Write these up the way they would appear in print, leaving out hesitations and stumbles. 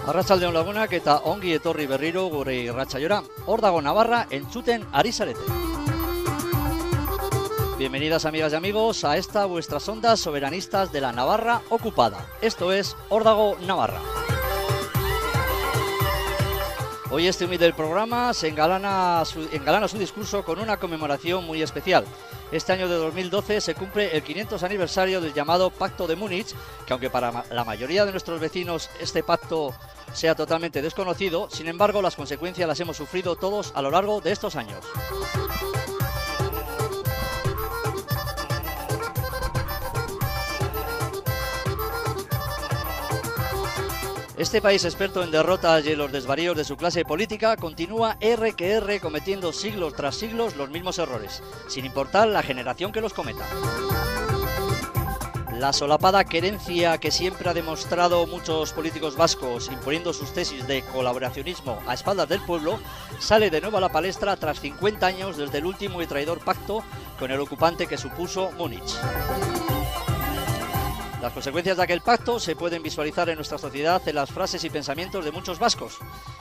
Arratsaldeon lagunak eta ongi etorri berriro gure irratsaiora. Hor dago Navarra entzuten ari zarete. Bienvenidas amigas y amigos a esta vuestras ondas soberanistas de la Navarra ocupada. Esto es Hor dago Navarra. Hoy este humilde programa se engalana su discurso con una conmemoración muy especial. Este año de 2012 se cumple el 500 aniversario del llamado Pacto de Múnich, que aunque para la mayoría de nuestros vecinos este pacto sea totalmente desconocido, sin embargo las consecuencias las hemos sufrido todos a lo largo de estos años. Este país experto en derrotas y en los desvaríos de su clase política continúa R que R cometiendo siglos tras siglos los mismos errores, sin importar la generación que los cometa. La solapada querencia que siempre ha demostrado muchos políticos vascos imponiendo sus tesis de colaboracionismo a espaldas del pueblo sale de nuevo a la palestra tras 50 años desde el último y traidor pacto con el ocupante que supuso Múnich. Las consecuencias de aquel pacto se pueden visualizar en nuestra sociedad en las frases y pensamientos de muchos vascos,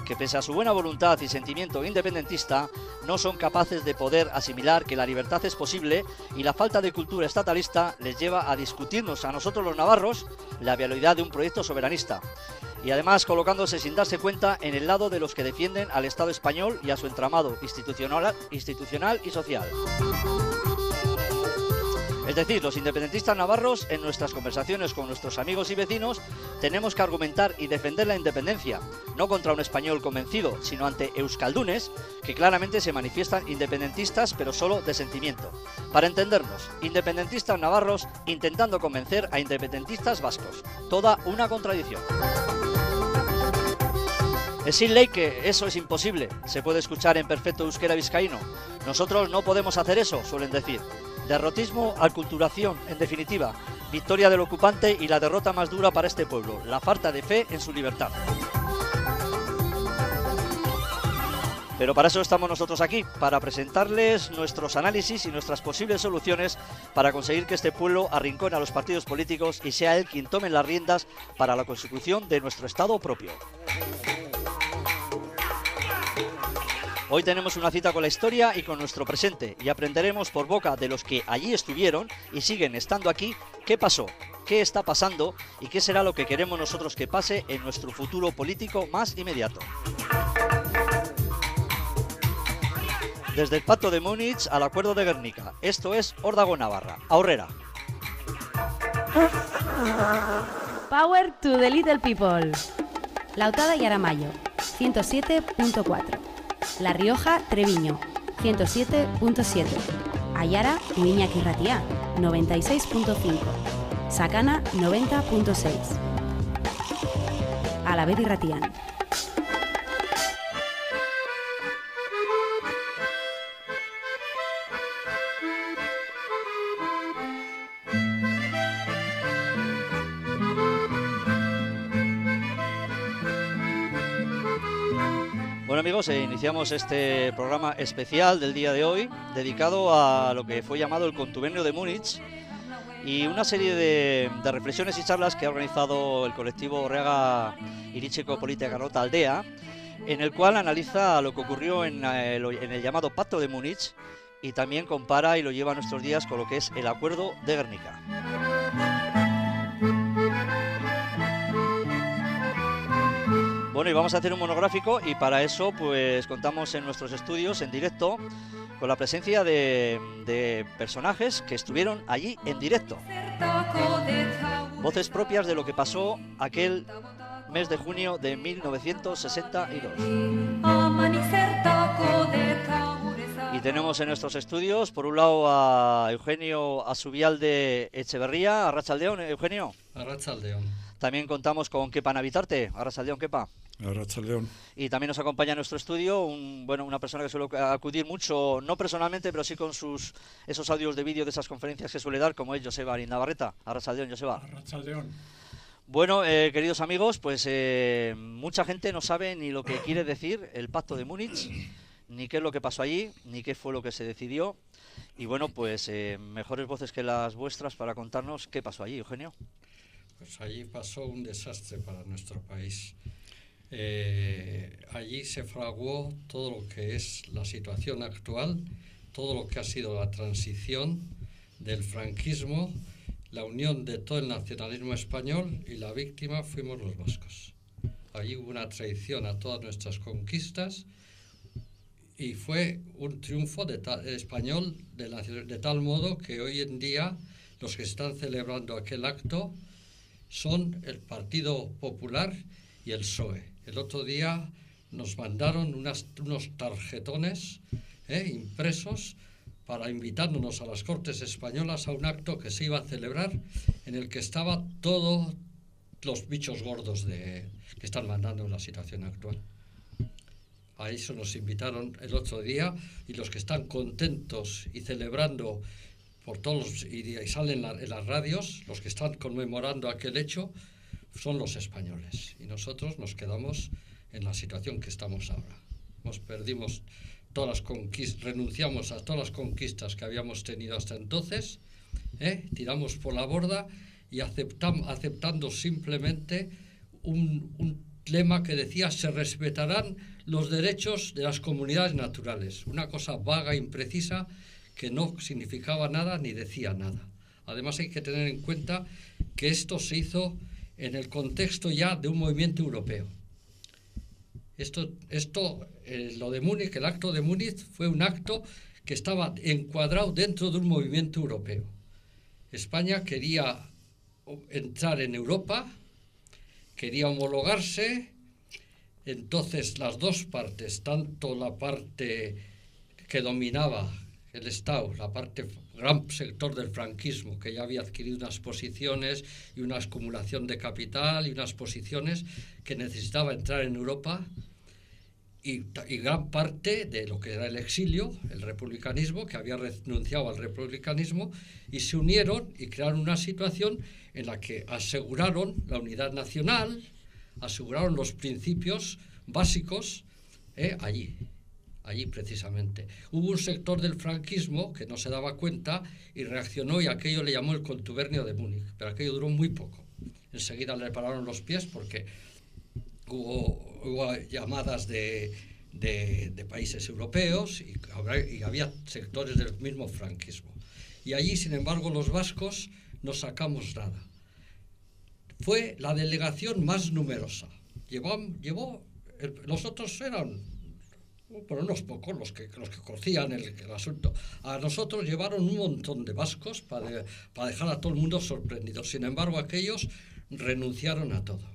que pese a su buena voluntad y sentimiento independentista, no son capaces de poder asimilar que la libertad es posible y la falta de cultura estatalista les lleva a discutirnos a nosotros los navarros la viabilidad de un proyecto soberanista. Y además colocándose sin darse cuenta en el lado de los que defienden al Estado español y a su entramado institucional y social. Es decir, los independentistas navarros, en nuestras conversaciones con nuestros amigos y vecinos, tenemos que argumentar y defender la independencia, no contra un español convencido, sino ante euskaldunes, que claramente se manifiestan independentistas, pero solo de sentimiento. Para entendernos, independentistas navarros intentando convencer a independentistas vascos. Toda una contradicción. Es sin ley que eso es imposible, se puede escuchar en perfecto euskera vizcaíno. Nosotros no podemos hacer eso, suelen decir. Derrotismo, aculturación, en definitiva, victoria del ocupante y la derrota más dura para este pueblo, la falta de fe en su libertad. Pero para eso estamos nosotros aquí, para presentarles nuestros análisis y nuestras posibles soluciones para conseguir que este pueblo arrincone a los partidos políticos y sea él quien tome las riendas para la consecución de nuestro Estado propio. Hoy tenemos una cita con la historia y con nuestro presente y aprenderemos por boca de los que allí estuvieron y siguen estando aquí qué pasó, qué está pasando y qué será lo que queremos nosotros que pase en nuestro futuro político más inmediato. Desde el Pacto de Múnich al Acuerdo de Guernica, esto es Hor dago Navarra, aurrera. Power to the little people. Lautada y Aramayo, 107.4. La Rioja, Treviño, 107.7. Ayara, Iñaki Ratia, 96.5. Sakana, 90.6. Alavés y Ratián. Bueno amigos, iniciamos este programa especial del día de hoy, dedicado a lo que fue llamado el Contubernio de Múnich y una serie de reflexiones y charlas que ha organizado el colectivo Orreaga Iritzeko Politika Nota Aldea, en el cual analiza lo que ocurrió en el llamado Pacto de Múnich y también compara y lo lleva a nuestros días con lo que es el Acuerdo de Guernica. Bueno, y vamos a hacer un monográfico y para eso pues contamos en nuestros estudios en directo con la presencia de personajes que estuvieron allí en directo. Voces propias de lo que pasó aquel mes de junio de 1962. Y tenemos en nuestros estudios por un lado a Eugenio Azubialde Echeverría. Arratsaldeon, Eugenio. Arratsaldeon. También contamos con Kepa Navitarte. Arratsaldeon, Kepa. Arratsaldeon. Y también nos acompaña en nuestro estudio una persona que suele acudir mucho, no personalmente, pero sí con esos audios de vídeo de esas conferencias que suele dar, como es Joseba Arindabarreta. Arratsaldeon, Joseba. Arratsaldeon. Bueno, queridos amigos, pues mucha gente no sabe ni lo que quiere decir el Pacto de Múnich, ni qué es lo que pasó allí, ni qué fue lo que se decidió. Y bueno, pues mejores voces que las vuestras para contarnos qué pasó allí, Eugenio. Pues allí pasó un desastre para nuestro país. Allí se fraguó todo lo que es la situación actual, todo lo que ha sido la transición del franquismo, la unión de todo el nacionalismo español, y la víctima fuimos los vascos. Allí hubo una traición a todas nuestras conquistas y fue un triunfo español de tal modo que hoy en día los que están celebrando aquel acto son el Partido Popular y el PSOE. El otro día nos mandaron unos tarjetones impresos para invitarnos a las Cortes Españolas a un acto que se iba a celebrar, en el que estaban todos los bichos gordos que están mandando en la situación actual. A eso nos invitaron el otro día, y los que están contentos y celebrando por todos, y salen en las radios, los que están conmemorando aquel hecho, son los españoles. Y nosotros nos quedamos en la situación que estamos ahora. Perdimos todas las conquistas, renunciamos a todas las conquistas que habíamos tenido hasta entonces, tiramos por la borda y aceptando simplemente un lema que decía: se respetarán los derechos de las comunidades naturales. Una cosa vaga, imprecisa, que no significaba nada ni decía nada. Además, hay que tener en cuenta que esto se hizo en el contexto ya de un movimiento europeo. Lo de Múnich, el acto de Múnich, fue un acto que estaba encuadrado dentro de un movimiento europeo. España quería entrar en Europa, quería homologarse. Entonces las dos partes, tanto la parte que dominaba el Estado, la parte, gran sector del franquismo, que ya había adquirido unas posiciones y una acumulación de capital y unas posiciones que necesitaba entrar en Europa, y gran parte de lo que era el exilio, el republicanismo, que había renunciado al republicanismo, y se unieron y crearon una situación en la que aseguraron la unidad nacional, aseguraron los principios básicos allí precisamente. Hubo un sector del franquismo que no se daba cuenta y reaccionó, y aquello le llamó el contubernio de Múnich, pero aquello duró muy poco. Enseguida le pararon los pies porque hubo llamadas de países europeos y había sectores del mismo franquismo. Y allí, sin embargo, los vascos no sacamos nada. Fue la delegación más numerosa. Los otros eran unos pocos los que conocían el asunto. A nosotros llevaron un montón de vascos para dejar a todo el mundo sorprendido. Sin embargo, aquellos renunciaron a todo.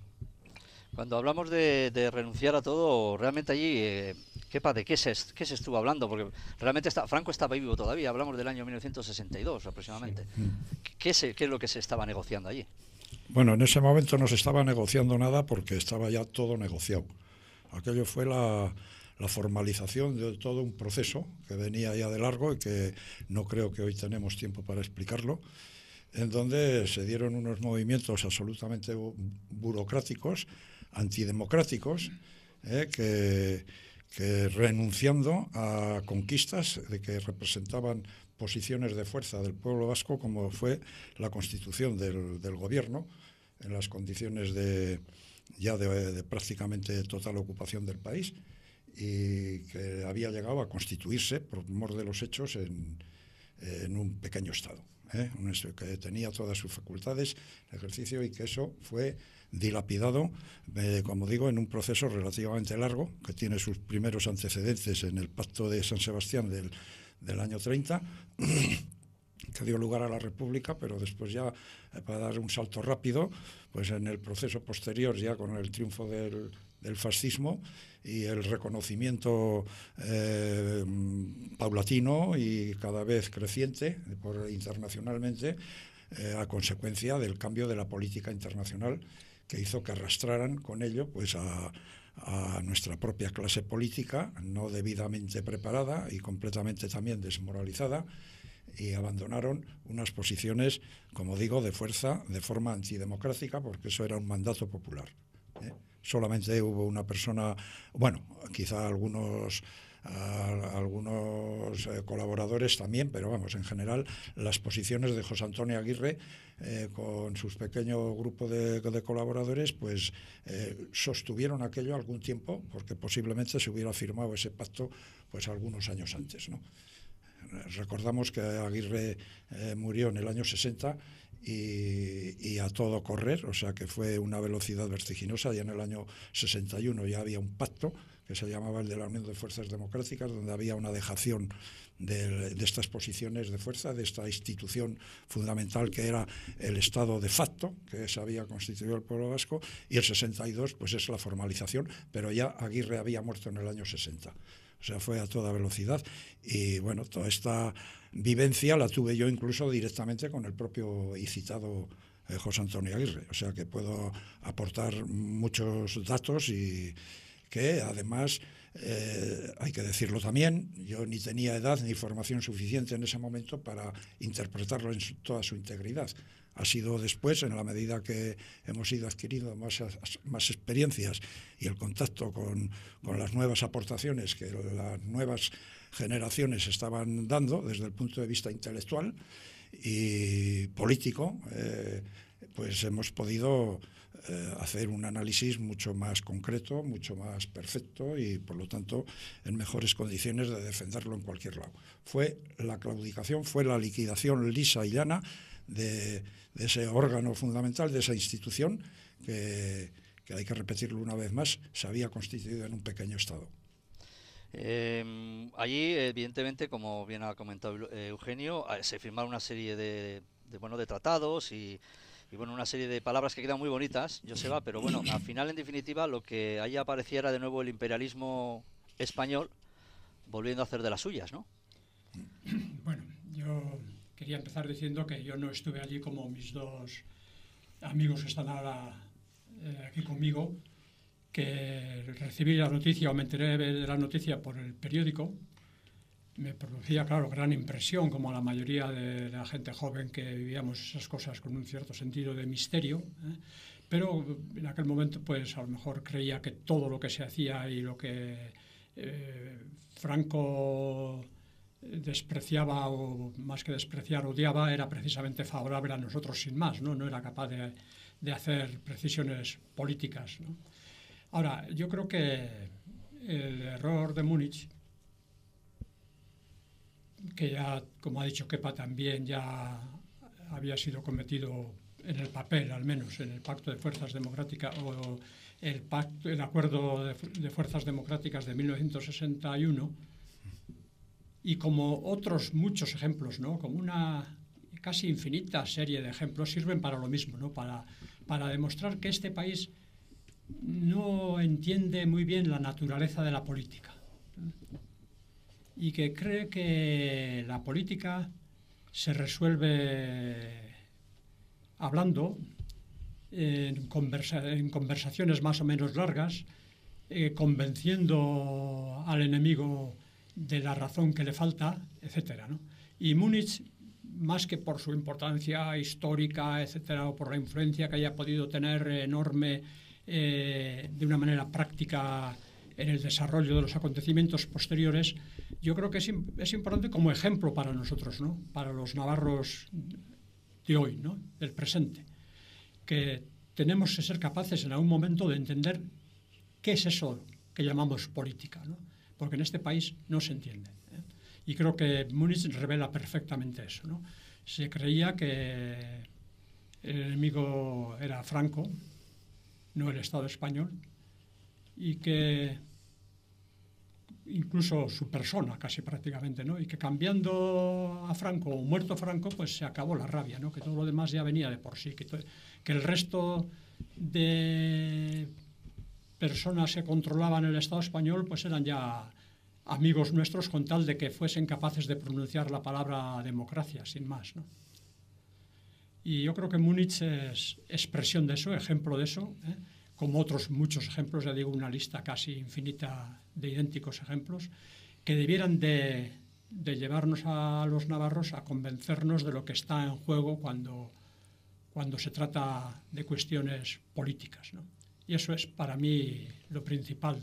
Cuando hablamos de renunciar a todo, realmente allí, ¿de qué se estuvo hablando? Porque realmente Franco estaba vivo todavía, hablamos del año 1962 aproximadamente. Sí. ¿Qué es lo que se estaba negociando allí? Bueno, en ese momento no se estaba negociando nada porque estaba ya todo negociado. Aquello fue la formalización de todo un proceso que venía ya de largo y que no creo que hoy tenemos tiempo para explicarlo, en donde se dieron unos movimientos absolutamente burocráticos, antidemocráticos, que renunciando a conquistas de que representaban posiciones de fuerza del pueblo vasco, como fue la constitución del gobierno, en las condiciones de prácticamente total ocupación del país, y que había llegado a constituirse, por mor de los hechos, en un pequeño Estado, que tenía todas sus facultades de ejercicio, y que eso fue dilapidado, como digo, en un proceso relativamente largo, que tiene sus primeros antecedentes en el Pacto de San Sebastián del año 30, que dio lugar a la República, pero después ya, para dar un salto rápido, pues en el proceso posterior, ya con el triunfo del fascismo y el reconocimiento paulatino y cada vez creciente internacionalmente, a consecuencia del cambio de la política internacional, que hizo que arrastraran con ello pues a nuestra propia clase política, no debidamente preparada y completamente también desmoralizada, y abandonaron unas posiciones, como digo, de fuerza, de forma antidemocrática, porque eso era un mandato popular. Solamente hubo una persona, bueno, quizá algunos algunos colaboradores también, pero vamos, en general las posiciones de José Antonio Aguirre con sus pequeño grupo de colaboradores pues sostuvieron aquello algún tiempo, porque posiblemente se hubiera firmado ese pacto pues algunos años antes, ¿no? Recordamos que Aguirre murió en el año 60 y a todo correr, o sea que fue una velocidad vertiginosa. Ya en el año 61 ya había un pacto que se llamaba el de la Unión de Fuerzas Democráticas, donde había una dejación de estas posiciones de fuerza, de esta institución fundamental que era el Estado de facto, que se había constituido el pueblo vasco, y el 62 pues es la formalización, pero ya Aguirre había muerto en el año 60. O sea, fue a toda velocidad y bueno, toda esta vivencia la tuve yo incluso directamente con el propio y citado José Antonio Aguirre. O sea que puedo aportar muchos datos y que además, hay que decirlo también, yo ni tenía edad ni formación suficiente en ese momento para interpretarlo en toda su integridad. Ha sido después, en la medida que hemos ido adquiriendo más experiencias y el contacto con las nuevas aportaciones que las nuevas generaciones estaban dando desde el punto de vista intelectual y político, pues hemos podido hacer un análisis mucho más concreto, mucho más perfecto y, por lo tanto, en mejores condiciones de defenderlo en cualquier lado. Fue la claudicación, fue la liquidación lisa y llana de ese órgano fundamental, de esa institución que hay que repetirlo una vez más, se había constituido en un pequeño Estado. Allí, evidentemente, como bien ha comentado Eugenio, se firmaron una serie de tratados y bueno, una serie de palabras que quedan muy bonitas, Joseba, pero bueno, al final, en definitiva, lo que ahí aparecía era de nuevo el imperialismo español volviendo a hacer de las suyas, ¿no? Bueno, yo quería empezar diciendo que yo no estuve allí como mis dos amigos que están ahora aquí conmigo, que recibí la noticia o me enteré de la noticia por el periódico. Me producía, claro, gran impresión, como a la mayoría de la gente joven que vivíamos esas cosas con un cierto sentido de misterio, pero en aquel momento pues a lo mejor creía que todo lo que se hacía y lo que Franco despreciaba, o más que despreciar, odiaba, era precisamente favorable a nosotros sin más, no era capaz de hacer precisiones políticas, ¿no? Ahora, yo creo que el error de Múnich, que ya, como ha dicho Kepa, también ya había sido cometido en el papel, al menos en el Pacto de Fuerzas Democráticas o el Acuerdo de Fuerzas Democráticas de 1961, y como otros muchos ejemplos, ¿no? Como una casi infinita serie de ejemplos, sirven para lo mismo, ¿no? Para demostrar que este país no entiende muy bien la naturaleza de la política y que cree que la política se resuelve hablando, en conversaciones más o menos largas, convenciendo al enemigo de la razón que le falta, etcétera, ¿no? Y Múnich, más que por su importancia histórica, etcétera, o por la influencia que haya podido tener enorme de una manera práctica en el desarrollo de los acontecimientos posteriores, yo creo que es importante como ejemplo para nosotros, ¿no? Para los navarros de hoy, ¿no? Del presente, que tenemos que ser capaces en algún momento de entender qué es eso que llamamos política, ¿no? Porque en este país no se entiende, ¿eh? Y creo que Múnich revela perfectamente eso, ¿no? Se creía que el enemigo era Franco, no el Estado español, y que incluso su persona casi prácticamente, ¿no? Y que cambiando a Franco o muerto Franco, pues se acabó la rabia, ¿no? Que todo lo demás ya venía de por sí, que el resto de personas que controlaban el Estado español pues eran ya amigos nuestros, con tal de que fuesen capaces de pronunciar la palabra democracia, sin más, ¿no? Y yo creo que Múnich es expresión de eso, ejemplo de eso, ¿eh? Como otros muchos ejemplos, ya digo, una lista casi infinita de idénticos ejemplos, que debieran de llevarnos a los navarros a convencernos de lo que está en juego cuando se trata de cuestiones políticas, ¿no? Y eso es para mí lo principal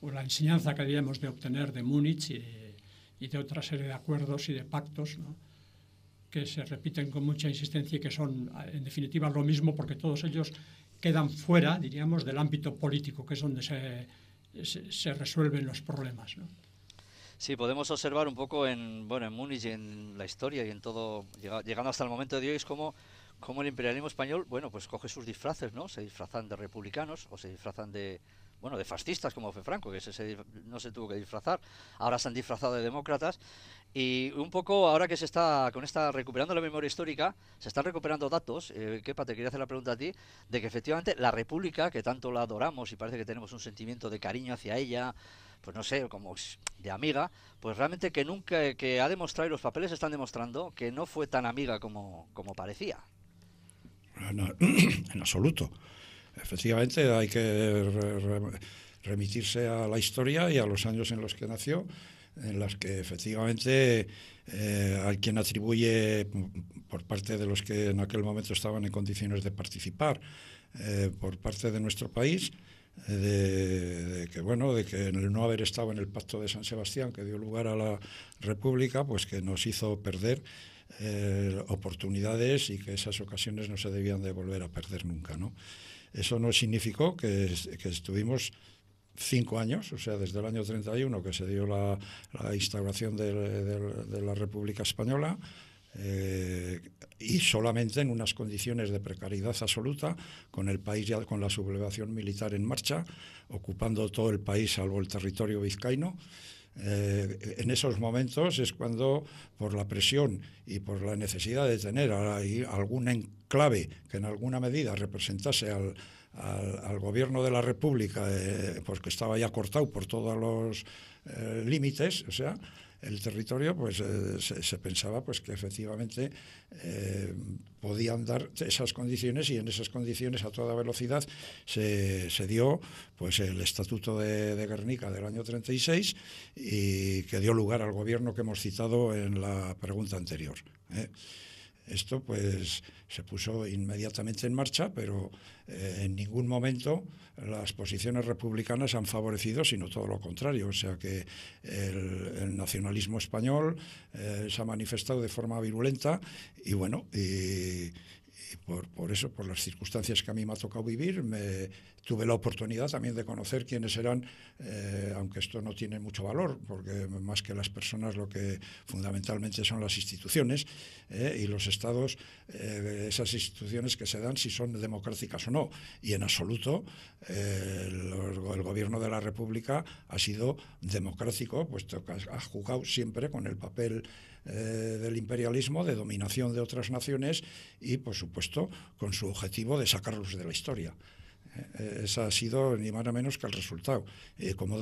o la enseñanza que debíamos de obtener de Múnich y de otra serie de acuerdos y de pactos, ¿no?, que se repiten con mucha insistencia y que son, en definitiva, lo mismo, porque todos ellos quedan fuera, diríamos, del ámbito político, que es donde se resuelven los problemas, ¿no? Sí, podemos observar un poco en Múnich y en la historia y en todo, llegando hasta el momento de hoy, es como el imperialismo español, bueno, pues coge sus disfraces, ¿no? Se disfrazan de republicanos o se disfrazan de fascistas, como fue Franco, que no se tuvo que disfrazar. Ahora se han disfrazado de demócratas. Y un poco, ahora que se está recuperando la memoria histórica, se están recuperando datos, Kepa, te quería hacer la pregunta a ti, de que efectivamente la República, que tanto la adoramos y parece que tenemos un sentimiento de cariño hacia ella, pues no sé, como de amiga, pues realmente que ha demostrado, y los papeles están demostrando, que no fue tan amiga como parecía. En absoluto. Efectivamente, hay que remitirse a la historia y a los años en los que nació, en las que efectivamente hay quien atribuye, por parte de los que en aquel momento estaban en condiciones de participar, por parte de nuestro país, de que el no haber estado en el Pacto de San Sebastián, que dio lugar a la República, pues que nos hizo perder oportunidades y que esas ocasiones no se debían de volver a perder nunca, ¿no? Eso no significó que estuvimos 5 años, o sea, desde el año 31, que se dio la instauración de la República Española, y solamente en unas condiciones de precariedad absoluta, con el país ya con la sublevación militar en marcha, ocupando todo el país salvo el territorio vizcaíno. En esos momentos es cuando, por la presión y por la necesidad de tener algún enclave que en alguna medida representase al gobierno de la República, porque estaba ya cortado por todos los límites, o sea, el territorio, pues se pensaba pues que efectivamente podían dar esas condiciones, y en esas condiciones a toda velocidad se dio pues el Estatuto de Gernika del año 36, y que dio lugar al gobierno que hemos citado en la pregunta anterior. Esto pues se puso inmediatamente en marcha, pero en ningún momento las posiciones republicanas han favorecido, sino todo lo contrario. O sea que el nacionalismo español se ha manifestado de forma virulenta, y bueno, y por eso, por las circunstancias que a mí me ha tocado vivir, tuve la oportunidad también de conocer quiénes eran, aunque esto no tiene mucho valor, porque más que las personas lo que fundamentalmente son las instituciones y los estados, esas instituciones que se dan, si son democráticas o no. Y en absoluto el gobierno de la República ha sido democrático, puesto que ha jugado siempre con el papel del imperialismo, de dominación de otras naciones, y por supuesto con su objetivo de sacarlos de la historia. Ese ha sido ni más ni menos que el resultado.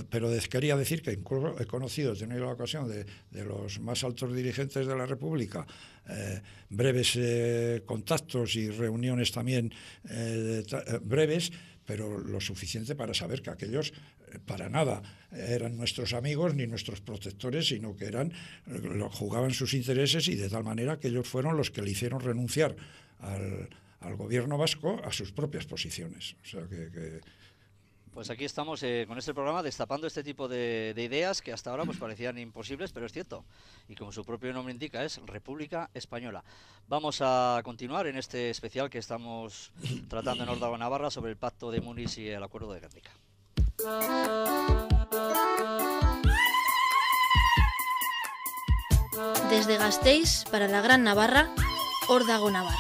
Pero quería decir que incluso he conocido, he tenido la ocasión de los más altos dirigentes de la República, breves contactos y reuniones también breves, pero lo suficiente para saber que aquellos para nada eran nuestros amigos ni nuestros protectores, sino que jugaban sus intereses, y de tal manera que ellos fueron los que le hicieron renunciar al gobierno vasco a sus propias posiciones. O sea que Pues aquí estamos con este programa destapando este tipo de ideas que hasta ahora pues parecían imposibles, pero es cierto. Y como su propio nombre indica, es República Española. Vamos a continuar en este especial que estamos tratando en Órdago Navarra sobre el Pacto de Múnich y el Acuerdo de Gernika. Desde Gasteiz para la Gran Navarra, Órdago Navarra.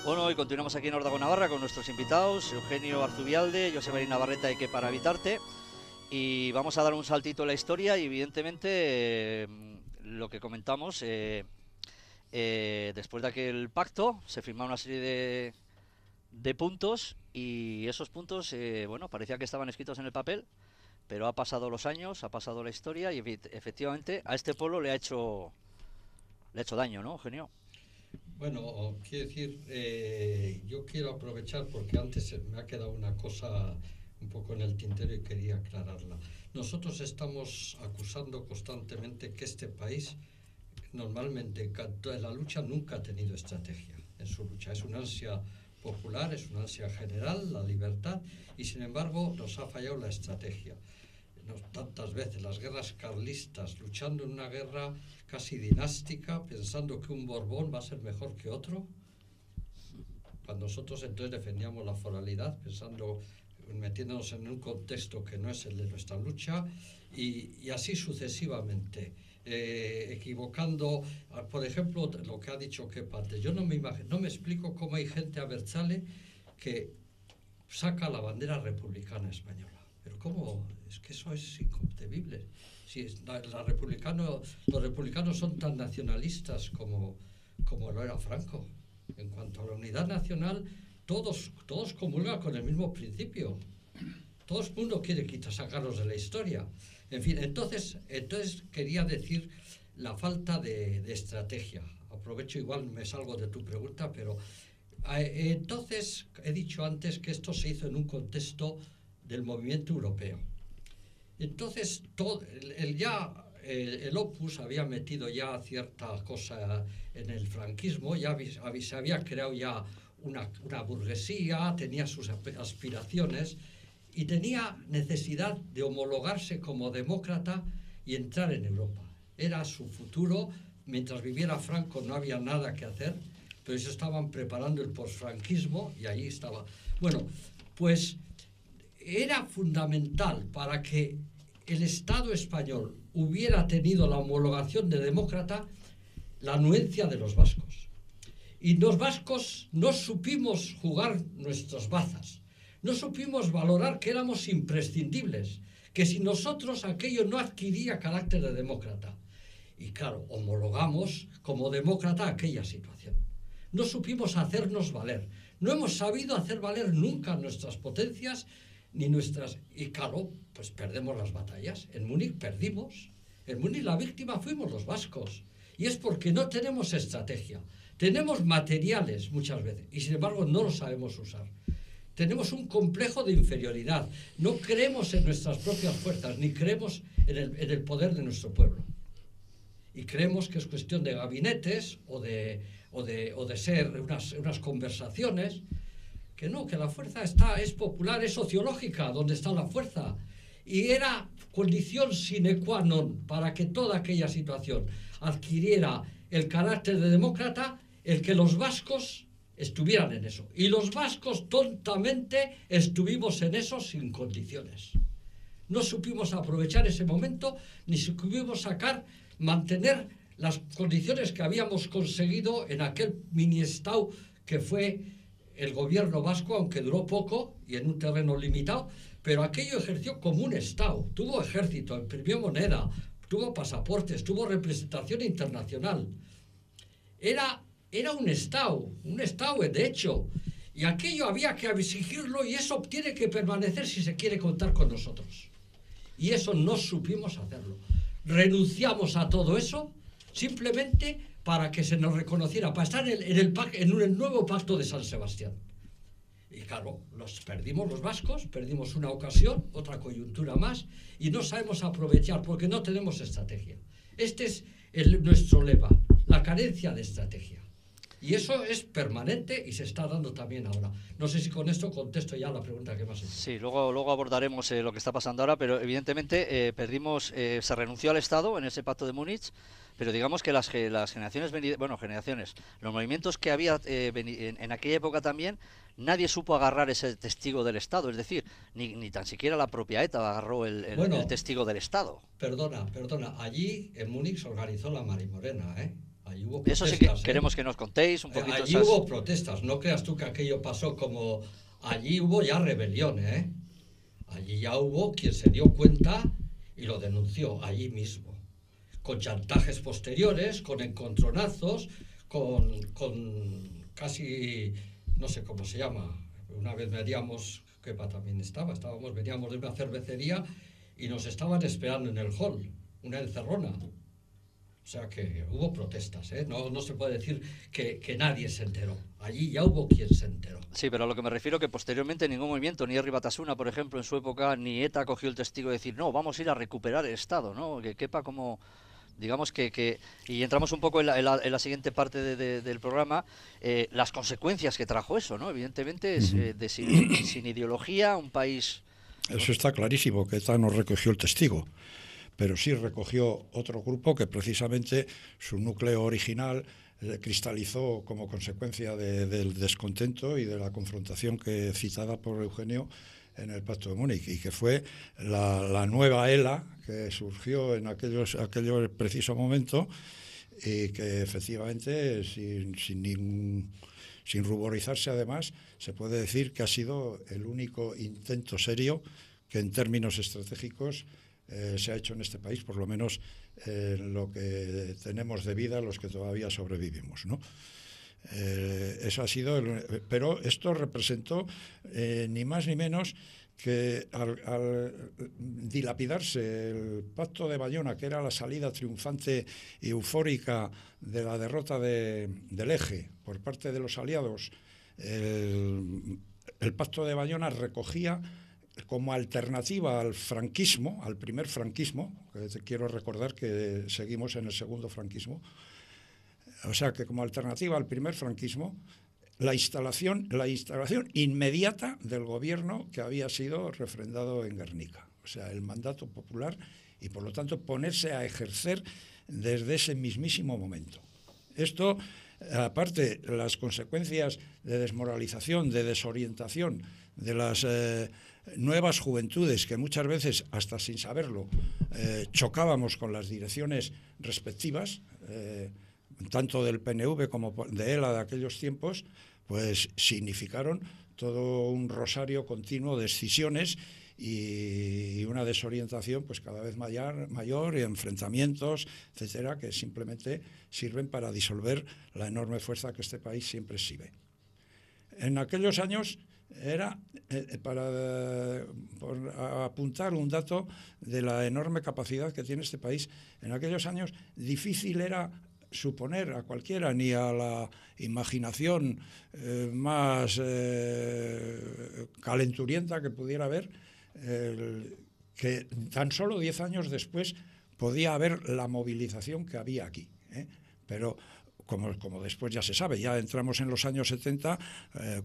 Bueno, hoy continuamos aquí en Órdago Navarra con nuestros invitados, Eugenio Arzubialde, José María Navarreta y Kepa Arabitarte, y vamos a dar un saltito en la historia y evidentemente lo que comentamos, después de aquel pacto se firmaron una serie de puntos, y esos puntos, parecía que estaban escritos en el papel, pero ha pasado los años, ha pasado la historia, y efectivamente a este pueblo le ha hecho daño, ¿no, Eugenio? Bueno, quiero decir, yo quiero aprovechar, porque antes me ha quedado una cosa un poco en el tintero y quería aclararla. Nosotros estamos acusando constantemente que este país, normalmente en la lucha, nunca ha tenido estrategia en su lucha. Es una ansia popular, es una ansia general, la libertad, y sin embargo nos ha fallado la estrategia. Tantas veces las guerras carlistas, luchando en una guerra casi dinástica, pensando que un Borbón va a ser mejor que otro, cuando nosotros entonces defendíamos la foralidad, pensando, metiéndonos en un contexto que no es el de nuestra lucha, y así sucesivamente, equivocando, por ejemplo, lo que ha dicho Kepa antes. Yo no me explico cómo hay gente a Berchale que saca la bandera republicana española. Pero cómo, es que eso es inconcebible. Si los republicanos son tan nacionalistas como lo era Franco. En cuanto a la unidad nacional, todos comulgan con el mismo principio. Todo el mundo quiere sacarlos de la historia. En fin, entonces quería decir la falta de estrategia. Aprovecho, igual me salgo de tu pregunta, pero entonces he dicho antes que esto se hizo en un contexto del movimiento europeo. Entonces, el Opus había metido ya cierta cosa en el franquismo, ya se había creado ya una burguesía, tenía sus aspiraciones y tenía necesidad de homologarse como demócrata y entrar en Europa. Era su futuro. Mientras viviera Franco no había nada que hacer, pero ellos estaban preparando el posfranquismo y allí estaba. Bueno, pues era fundamental para que el Estado español hubiera tenido la homologación de demócrata la anuencia de los vascos. Y los vascos no supimos jugar nuestras bazas, no supimos valorar que éramos imprescindibles, que sin nosotros aquello no adquiría carácter de demócrata. Y claro, homologamos como demócrata aquella situación. No supimos hacernos valer, no hemos sabido hacer valer nunca nuestras potencias ni nuestras... Y claro, pues perdemos las batallas. En Múnich perdimos. En Múnich la víctima fuimos los vascos. Y es porque no tenemos estrategia. Tenemos materiales muchas veces y sin embargo no los sabemos usar. Tenemos un complejo de inferioridad. No creemos en nuestras propias fuerzas ni creemos en el poder de nuestro pueblo. Y creemos que es cuestión de gabinetes o de ser unas conversaciones. Que no, que la fuerza es popular, es sociológica, donde está la fuerza. Y era condición sine qua non para que toda aquella situación adquiriera el carácter de demócrata, el que los vascos estuvieran en eso. Y los vascos tontamente estuvimos en eso sin condiciones. No supimos aprovechar ese momento, ni supimos mantener las condiciones que habíamos conseguido en aquel mini-estado que fue el gobierno vasco, aunque duró poco y en un terreno limitado, pero aquello ejerció como un estado. Tuvo ejército, imprimió moneda, tuvo pasaportes, tuvo representación internacional. Era un estado de hecho, y aquello había que exigirlo y eso tiene que permanecer si se quiere contar con nosotros. Y eso no supimos hacerlo. Renunciamos a todo eso simplemente para que se nos reconociera, para estar en el nuevo pacto de San Sebastián. Y claro, perdimos los vascos, perdimos una ocasión, otra coyuntura más, y no sabemos aprovechar porque no tenemos estrategia. Este es nuestro lema, la carencia de estrategia. Y eso es permanente y se está dando también ahora. No sé si con esto contesto ya la pregunta que me has hecho. Sí, luego abordaremos lo que está pasando ahora, pero evidentemente se renunció al Estado en ese pacto de Múnich, pero digamos que las generaciones, los movimientos que había en aquella época también, nadie supo agarrar ese testigo del Estado, es decir, ni tan siquiera la propia ETA agarró el testigo del Estado. Perdona, allí en Múnich se organizó la Marimorena, ¿eh? Allí hubo protestas, eso sí que queremos que nos contéis un poquito. Allí hubo protestas, no creas tú que aquello pasó como... Allí hubo ya rebelión, ¿eh? Allí ya hubo quien se dio cuenta y lo denunció allí mismo, con chantajes posteriores, con encontronazos, con casi, no sé cómo se llama, una vez veníamos, Kepa también veníamos de una cervecería y nos estaban esperando en el hall, una encerrona. O sea que hubo protestas, ¿eh? No se puede decir que nadie se enteró. Allí ya hubo quien se enteró. Sí, pero a lo que me refiero que posteriormente ningún movimiento, ni Herri Batasuna, por ejemplo, en su época, ni ETA cogió el testigo de decir, no, vamos a ir a recuperar el Estado, ¿no? Que quepa como... Digamos que y entramos un poco en la siguiente parte del programa, las consecuencias que trajo eso, ¿no? Evidentemente, sin ideología, un país... Eso está clarísimo, que ETA no recogió el testigo, pero sí recogió otro grupo que precisamente su núcleo original cristalizó como consecuencia del descontento y de la confrontación que citada por Eugenio en el Pacto de Múnich, y que fue la nueva ELA que surgió en aquel preciso momento, y que efectivamente, sin ruborizarse además, se puede decir que ha sido el único intento serio que en términos estratégicos se ha hecho en este país, por lo menos lo que tenemos de vida los que todavía sobrevivimos, ¿no? Eso ha sido, pero esto representó ni más ni menos que al dilapidarse el Pacto de Bayona, que era la salida triunfante y eufórica de la derrota del Eje por parte de los aliados, el Pacto de Bayona recogía como alternativa al franquismo, al primer franquismo, que quiero recordar que seguimos en el segundo franquismo, o sea que como alternativa al primer franquismo, la instalación inmediata del gobierno que había sido refrendado en Guernica, o sea, el mandato popular, y por lo tanto ponerse a ejercer desde ese mismísimo momento. Esto, aparte, las consecuencias de desmoralización, de desorientación de las nuevas juventudes, que muchas veces, hasta sin saberlo, chocábamos con las direcciones respectivas, tanto del PNV como de ELA de aquellos tiempos, pues significaron todo un rosario continuo de escisiones y una desorientación pues cada vez mayor, y enfrentamientos, etcétera, que simplemente sirven para disolver la enorme fuerza que este país siempre exhibe. En aquellos años era, por apuntar un dato de la enorme capacidad que tiene este país, en aquellos años difícil era suponer a cualquiera, ni a la imaginación más calenturienta que pudiera haber, que tan solo 10 años después podía haber la movilización que había aquí, pero como después ya se sabe, ya entramos en los años 70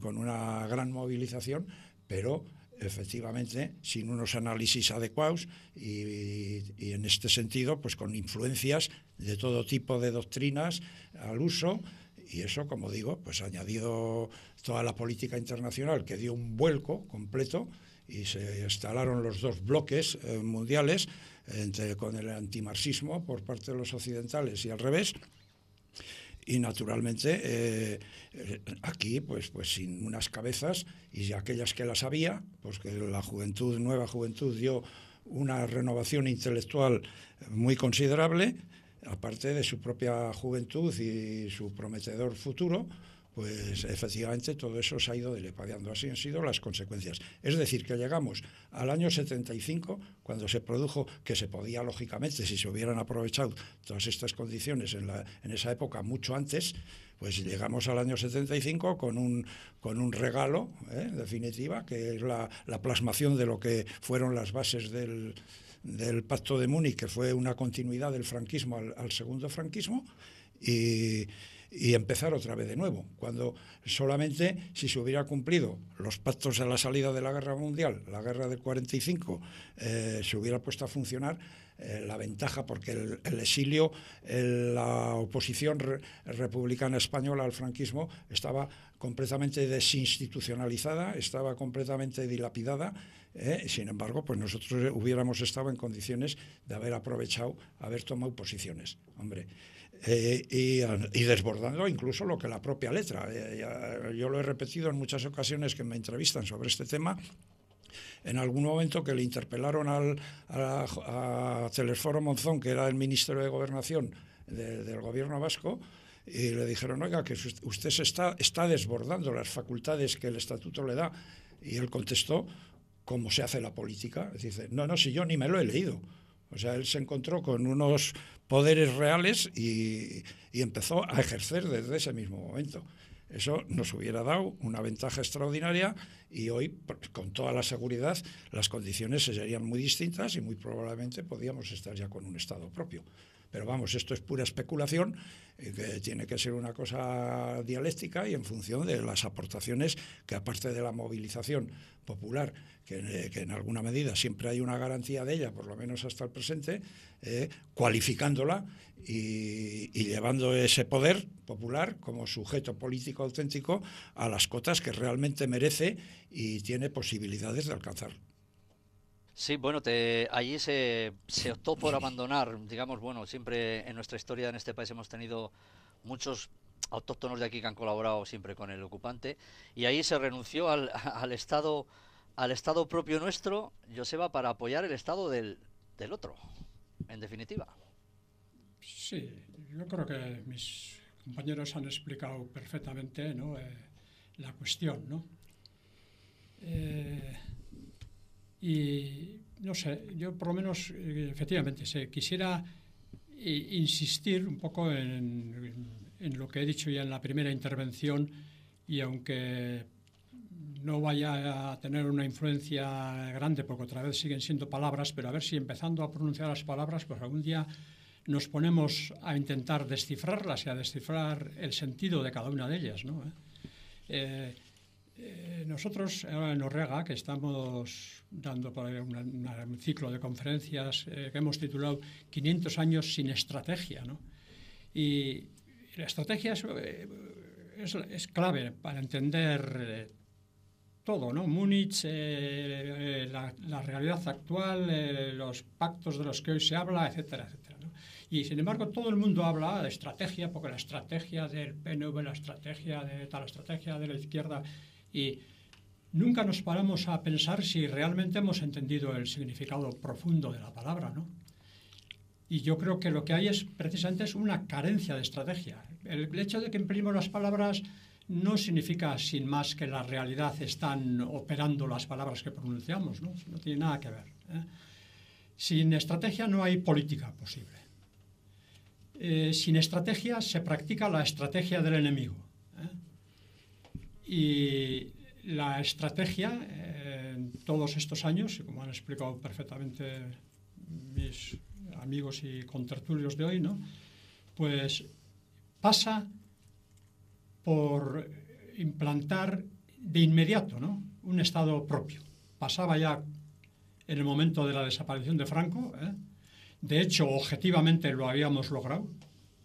con una gran movilización, pero efectivamente sin unos análisis adecuados y en este sentido pues con influencias de todo tipo de doctrinas al uso, y eso, como digo, pues ha añadido toda la política internacional, que dio un vuelco completo y se instalaron los dos bloques mundiales, con el antimarxismo por parte de los occidentales y al revés. Y naturalmente aquí pues sin unas cabezas, y aquellas que las había, pues que la nueva juventud dio una renovación intelectual muy considerable, aparte de su propia juventud y su prometedor futuro, pues efectivamente todo eso se ha ido dilapiando. Así han sido las consecuencias. Es decir, que llegamos al año 75, cuando se produjo, que se podía, lógicamente, si se hubieran aprovechado todas estas condiciones en esa época, mucho antes, pues llegamos al año 75 con un regalo, en definitiva, que es la plasmación de lo que fueron las bases del Pacto de Múnich, que fue una continuidad del franquismo al segundo franquismo, y empezar otra vez de nuevo, cuando solamente si se hubiera cumplido los pactos a la salida de la guerra mundial, la guerra del 45, se hubiera puesto a funcionar la ventaja, porque el exilio, la oposición republicana española al franquismo estaba completamente desinstitucionalizada, estaba completamente dilapidada. Sin embargo, pues nosotros hubiéramos estado en condiciones de haber aprovechado, haber tomado posiciones, hombre. Y desbordando incluso lo que la propia letra. Yo lo he repetido en muchas ocasiones que me entrevistan sobre este tema. En algún momento que le interpelaron a Telesforo Monzón, que era el ministro de Gobernación del gobierno vasco, y le dijeron, oiga, que usted está desbordando las facultades que el estatuto le da. Y él contestó, ¿cómo se hace la política? Dice, no, si yo ni me lo he leído. O sea, él se encontró con unos poderes reales y empezó a ejercer desde ese mismo momento. Eso nos hubiera dado una ventaja extraordinaria y hoy, con toda la seguridad, las condiciones serían muy distintas y muy probablemente podríamos estar ya con un Estado propio. Pero vamos, esto es pura especulación, que tiene que ser una cosa dialéctica y en función de las aportaciones que, aparte de la movilización popular, que en alguna medida siempre hay una garantía de ella, por lo menos hasta el presente, cualificándola y llevando ese poder popular como sujeto político auténtico a las cotas que realmente merece y tiene posibilidades de alcanzar. Sí, bueno, allí se optó por abandonar, digamos, bueno, siempre en nuestra historia en este país hemos tenido muchos autóctonos de aquí que han colaborado siempre con el ocupante, y ahí se renunció al Estado propio nuestro, Joseba, para apoyar el Estado del otro, en definitiva. Sí, yo creo que mis compañeros han explicado perfectamente, ¿no? La cuestión, ¿no? Y no sé, yo por lo menos, efectivamente, quisiera insistir un poco en lo que he dicho ya en la primera intervención, y aunque no vaya a tener una influencia grande, porque otra vez siguen siendo palabras, pero a ver si empezando a pronunciar las palabras, pues algún día nos ponemos a intentar descifrarlas y a descifrar el sentido de cada una de ellas, ¿no? Nosotros ahora en Orrega, que estamos dando por un ciclo de conferencias que hemos titulado 500 años sin estrategia, ¿no? Y la estrategia es clave para entender todo, ¿no? Múnich, la realidad actual, los pactos de los que hoy se habla, etcétera, etcétera, ¿no? Y sin embargo todo el mundo habla de estrategia, porque la estrategia del PNV, la estrategia de tal, la estrategia de la izquierda, y nunca nos paramos a pensar si realmente hemos entendido el significado profundo de la palabra, ¿no? Y yo creo que lo que hay precisamente es una carencia de estrategia. El hecho de que empleemos las palabras no significa, sin más, que la realidad están operando las palabras que pronunciamos, ¿no? No tiene nada que ver, ¿eh? Sin estrategia no hay política posible. Sin estrategia se practica la estrategia del enemigo, ¿eh? Y la estrategia, en todos estos años, y como han explicado perfectamente mis amigos y contertulios de hoy, ¿no? Pues pasa por implantar de inmediato, ¿no?, un Estado propio. Pasaba ya en el momento de la desaparición de Franco, ¿eh? De hecho, objetivamente lo habíamos logrado.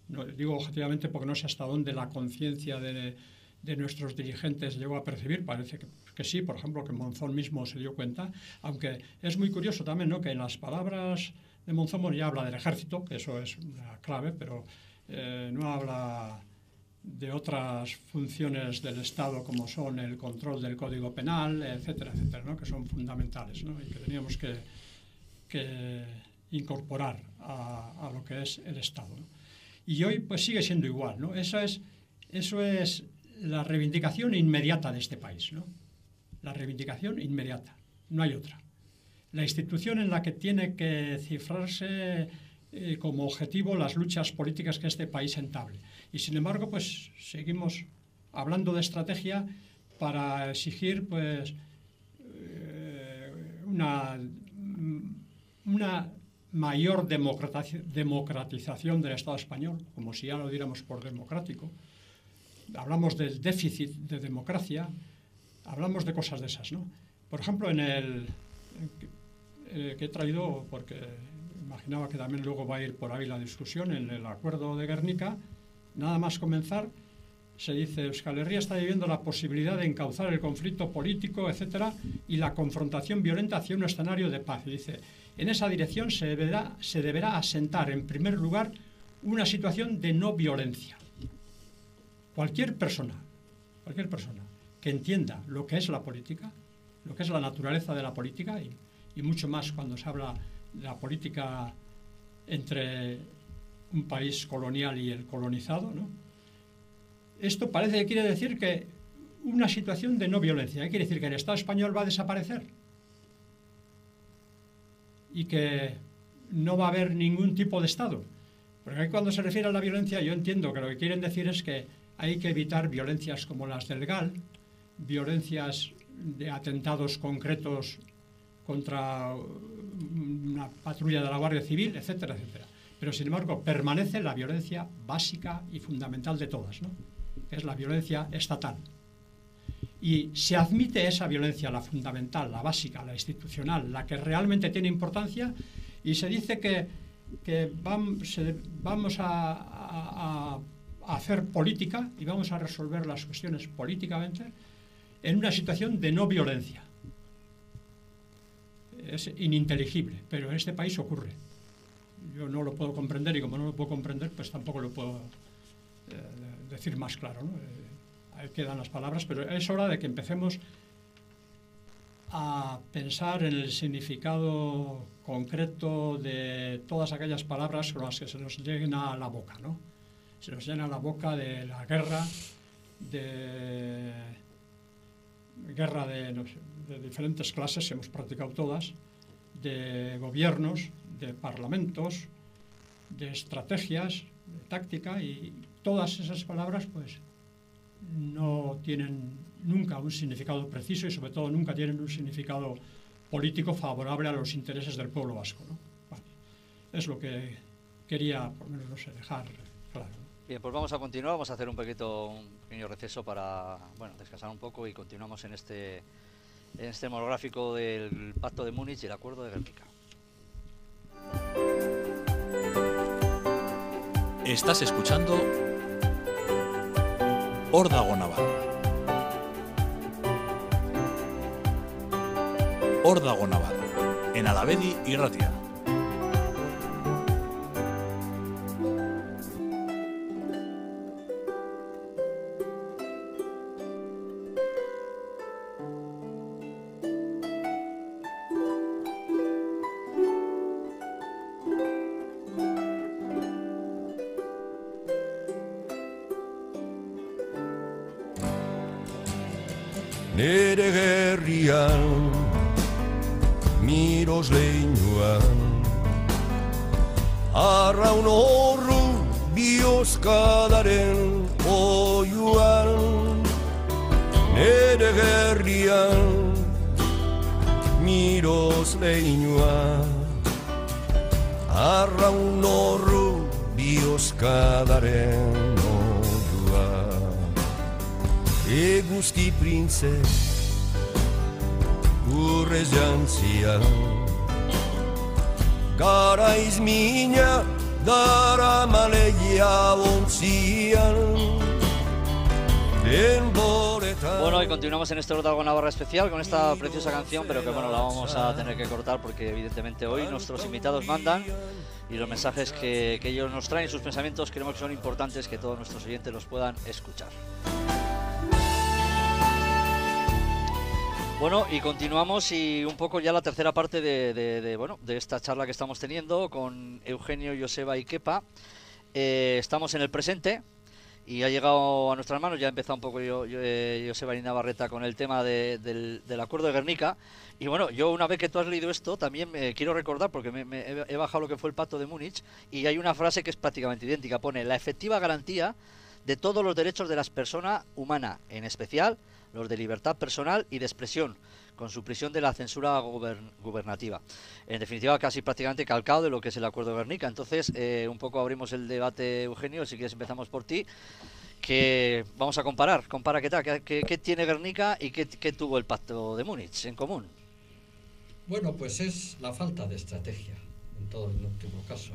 No, digo objetivamente porque no sé hasta dónde la conciencia de nuestros dirigentes llegó a percibir. Parece que sí, por ejemplo, que Monzón mismo se dio cuenta, aunque es muy curioso también, ¿no?, que en las palabras de Monzón ya habla del ejército, que eso es una clave, pero no habla de otras funciones del Estado como son el control del Código Penal, etcétera, etcétera, ¿no?, que son fundamentales, ¿no?, y que teníamos que incorporar a lo que es el Estado, ¿no? Y hoy pues sigue siendo igual, ¿no? Eso es la reivindicación inmediata de este país, ¿no? La reivindicación inmediata, no hay otra. La institución en la que tiene que cifrarse como objetivo las luchas políticas que este país entable. Y sin embargo, pues seguimos hablando de estrategia para exigir pues una mayor democratización del Estado español, como si ya lo diéramos por democrático. Hablamos del déficit de democracia, hablamos de cosas de esas, ¿no? Por ejemplo, que he traído, porque imaginaba que también luego va a ir por ahí la discusión, en el acuerdo de Guernica, nada más comenzar, se dice: Euskal Herria está viviendo la posibilidad de encauzar el conflicto político, etcétera, y la confrontación violenta hacia un escenario de paz. Y dice: en esa dirección se deberá asentar, en primer lugar, una situación de no violencia. Cualquier persona que entienda lo que es la política, lo que es la naturaleza de la política, y mucho más cuando se habla de la política entre un país colonial y el colonizado, ¿no? Esto parece que quiere decir que una situación de no violencia, ¿eh? Quiere decir que el Estado español va a desaparecer y que no va a haber ningún tipo de Estado. Porque cuando se refiere a la violencia, yo entiendo que lo que quieren decir es que hay que evitar violencias como las del GAL, violencias de atentados concretos contra una patrulla de la Guardia Civil, etcétera, etcétera. Pero, sin embargo, permanece la violencia básica y fundamental de todas, ¿no? Que es la violencia estatal. Y se admite esa violencia, la fundamental, la básica, la institucional, la que realmente tiene importancia, y se dice que vamos a hacer política y vamos a resolver las cuestiones políticamente en una situación de no violencia. Es ininteligible, pero en este país ocurre. Yo no lo puedo comprender, y como no lo puedo comprender, pues tampoco lo puedo decir más claro, ¿no? Ahí quedan las palabras, pero es hora de que empecemos a pensar en el significado concreto de todas aquellas palabras con las que se nos llena a la boca, ¿no? Se nos llena la boca de la guerra, de diferentes clases, hemos practicado todas, de gobiernos, de parlamentos, de estrategias, de táctica, y todas esas palabras pues no tienen nunca un significado preciso y sobre todo nunca tienen un significado político favorable a los intereses del pueblo vasco, ¿no? Bueno, es lo que quería, por lo menos, no sé, dejar claro. Bien, pues vamos a continuar, vamos a hacer un pequeño receso para, bueno, descansar un poco, y continuamos en este monográfico del Pacto de Múnich y el Acuerdo de Guernica. Estás escuchando Órdago Navarra. Órdago Navarra, en Alavedi y Ratia. Nere herrian, miros leinuan, arraun horru bihozkadaren oiuan. Nere herrian, miros leinuan, arraun horru bihozkadaren eguzki printze urrez jantzian, garaiz mina dara maleia ontzian, denboretan. Bueno, y continuamos en este Órdago Navarra especial con esta preciosa canción, pero que bueno, la vamos a tener que cortar porque evidentemente hoy nuestros invitados mandan, y los mensajes que ellos nos traen, sus pensamientos, creemos que son importantes que todos nuestros oyentes los puedan escuchar. Bueno, y continuamos, y un poco ya la tercera parte de esta charla que estamos teniendo con Eugenio, Joseba y Kepa. Estamos en el presente y ha llegado a nuestras manos, ya ha empezado un poco Joseba y Navarreta con el tema del Acuerdo de Guernica. Y bueno, yo una vez que tú has leído esto, también quiero recordar, porque he bajado lo que fue el Pacto de Múnich, y hay una frase que es prácticamente idéntica. Pone: la efectiva garantía de todos los derechos de las personas humanas, en especial los de libertad personal y de expresión, con supresión de la censura gubernativa. En definitiva, casi prácticamente calcado de lo que es el Acuerdo de Guernica. Entonces, un poco abrimos el debate, Eugenio, si quieres empezamos por ti, que vamos a compara qué tal, qué tiene Guernica y qué tuvo el Pacto de Múnich en común. Bueno, pues es la falta de estrategia, en todo el último caso.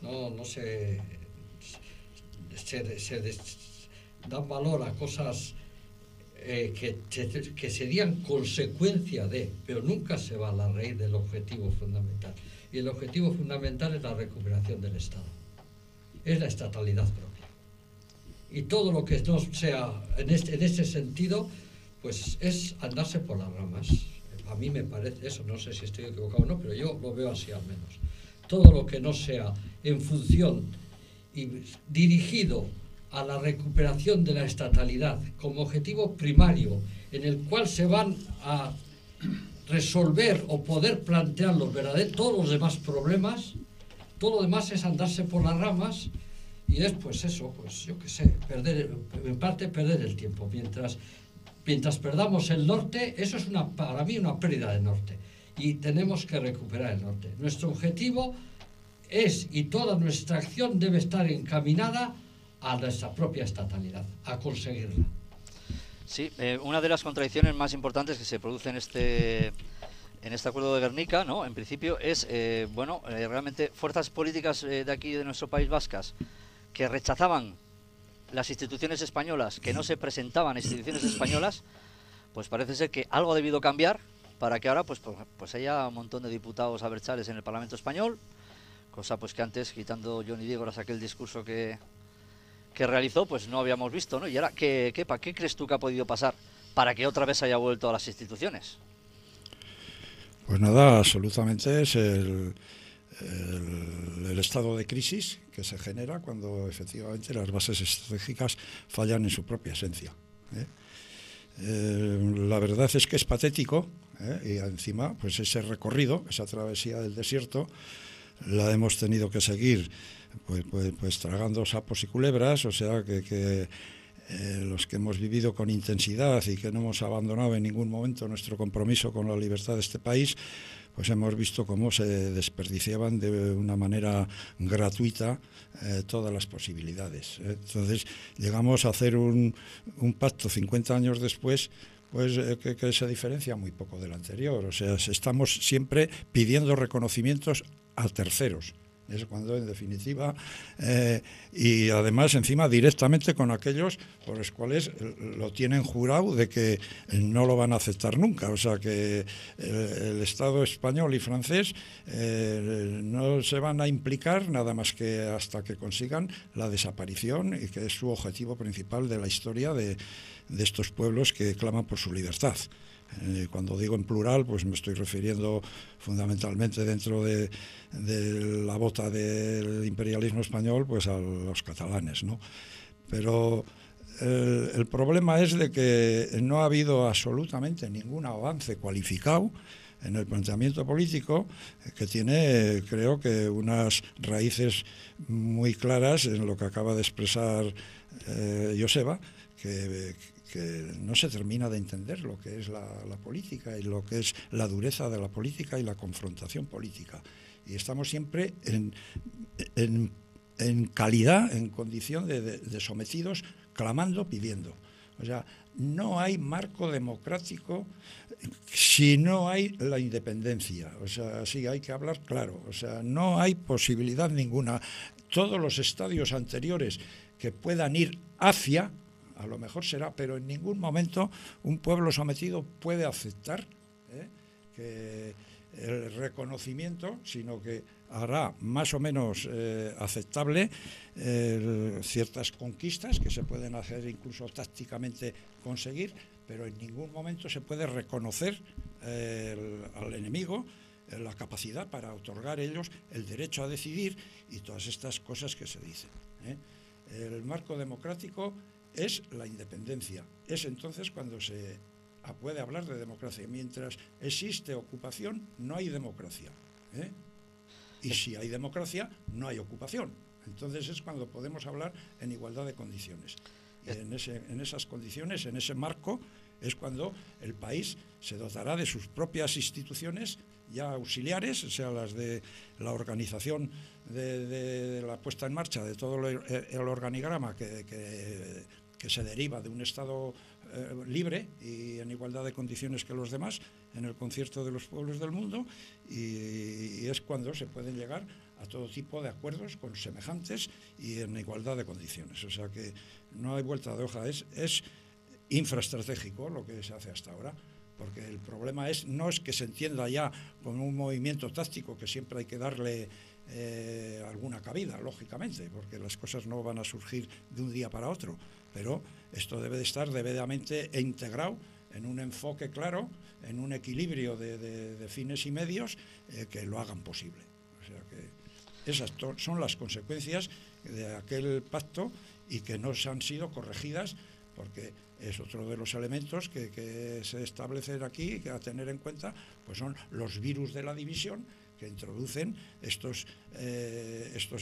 No se dan valor a cosas que serían consecuencia de, pero nunca se va a la raíz del objetivo fundamental. Y el objetivo fundamental es la recuperación del Estado, es la estatalidad propia. Y todo lo que no sea en este sentido, pues es andarse por las ramas. A mí me parece eso, no sé si estoy equivocado o no, pero yo lo veo así al menos. Todo lo que no sea en función y dirigido a la recuperación de la estatalidad como objetivo primario, en el cual se van a resolver o poder plantear todos los demás problemas, todo lo demás es andarse por las ramas y es pues eso, pues yo qué sé, perder el tiempo. Mientras perdamos el norte, eso es para mí una pérdida de norte y tenemos que recuperar el norte. Nuestro objetivo es, y toda nuestra acción debe estar encaminada a nuestra propia estatalidad, a conseguirla. Sí, una de las contradicciones más importantes que se produce en este acuerdo de Gernika, ¿no? En principio es, realmente fuerzas políticas de aquí de nuestro país vascas que rechazaban las instituciones españolas, que no se presentaban a instituciones españolas, pues parece ser que algo ha debido cambiar para que ahora pues haya un montón de diputados abertzales en el Parlamento español, cosa pues que antes, quitando Johnny Diégoras aquel discurso que realizó, pues no habíamos visto, ¿no? Y ahora, ¿qué crees tú que ha podido pasar para que otra vez haya vuelto a las instituciones? Pues nada, absolutamente es el estado de crisis que se genera cuando efectivamente las bases estratégicas fallan en su propia esencia. La verdad es que es patético, y encima pues ese recorrido, esa travesía del desierto, la hemos tenido que seguir pues tragando sapos y culebras, o sea que los que hemos vivido con intensidad y que no hemos abandonado en ningún momento nuestro compromiso con la libertad de este país, pues hemos visto cómo se desperdiciaban de una manera gratuita todas las posibilidades. Entonces llegamos a hacer un pacto 50 años después, pues que se diferencia muy poco del anterior. O sea, estamos siempre pidiendo reconocimientos a terceros. Es cuando, en definitiva, y además encima directamente con aquellos por los cuales lo tienen jurado de que no lo van a aceptar nunca. O sea que el Estado español y francés no se van a implicar nada más que hasta que consigan la desaparición, y que es su objetivo principal de la historia de estos pueblos que claman por su libertad. Cuando digo en plural, pues me estoy refiriendo fundamentalmente dentro de la bota del imperialismo español, pues a los catalanes, ¿no? Pero el problema es de que no ha habido absolutamente ningún avance cualificado en el planteamiento político, que tiene, creo que, unas raíces muy claras en lo que acaba de expresar Joseba, que no se termina de entender lo que es la política y lo que es la dureza de la política y la confrontación política. Y estamos siempre en calidad, en condición de sometidos, clamando, pidiendo. O sea, no hay marco democrático si no hay la independencia. O sea, sí, hay que hablar claro. O sea, no hay posibilidad ninguna. Todos los estadios anteriores que puedan ir hacia, a lo mejor será, pero en ningún momento un pueblo sometido puede aceptar que el reconocimiento, sino que hará más o menos aceptable ciertas conquistas que se pueden hacer, incluso tácticamente conseguir, pero en ningún momento se puede reconocer al enemigo la capacidad para otorgar ellos el derecho a decidir y todas estas cosas que se dicen. El marco democrático es la independencia. Es entonces cuando se puede hablar de democracia. Mientras existe ocupación, no hay democracia. Y si hay democracia, no hay ocupación. Entonces es cuando podemos hablar en igualdad de condiciones. Y en esas condiciones, en ese marco, es cuando el país se dotará de sus propias instituciones ya auxiliares, o sea, las de la organización de la puesta en marcha de todo el organigrama que se deriva de un Estado libre y en igualdad de condiciones que los demás, en el concierto de los pueblos del mundo, y es cuando se pueden llegar a todo tipo de acuerdos con semejantes y en igualdad de condiciones. O sea que no hay vuelta de hoja, es infraestratégico lo que se hace hasta ahora, porque el problema no es que se entienda ya como un movimiento táctico que siempre hay que darle alguna cabida, lógicamente, porque las cosas no van a surgir de un día para otro, pero esto debe de estar debidamente integrado en un enfoque claro, en un equilibrio de fines y medios que lo hagan posible. O sea que esas son las consecuencias de aquel pacto y que no se han sido corregidas porque es otro de los elementos que se establecen aquí, que a tener en cuenta, pues son los virus de la división, que introducen estos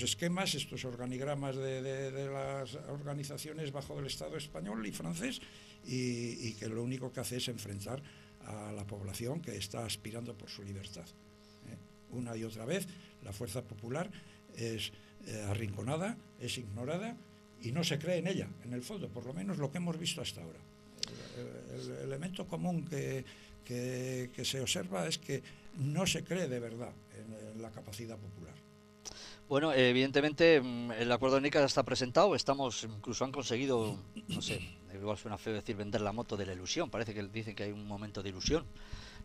esquemas, estos organigramas de las organizaciones bajo el Estado español y francés, y que lo único que hace es enfrentar a la población que está aspirando por su libertad. Una y otra vez la fuerza popular es arrinconada, es ignorada y no se cree en ella, en el fondo, por lo menos lo que hemos visto hasta ahora. El elemento común que se observa es que no se cree de verdad en la capacidad popular. Bueno, evidentemente el acuerdo de Nica está presentado, incluso han conseguido, no sé, igual suena feo decir vender la moto de la ilusión, parece que dicen que hay un momento de ilusión,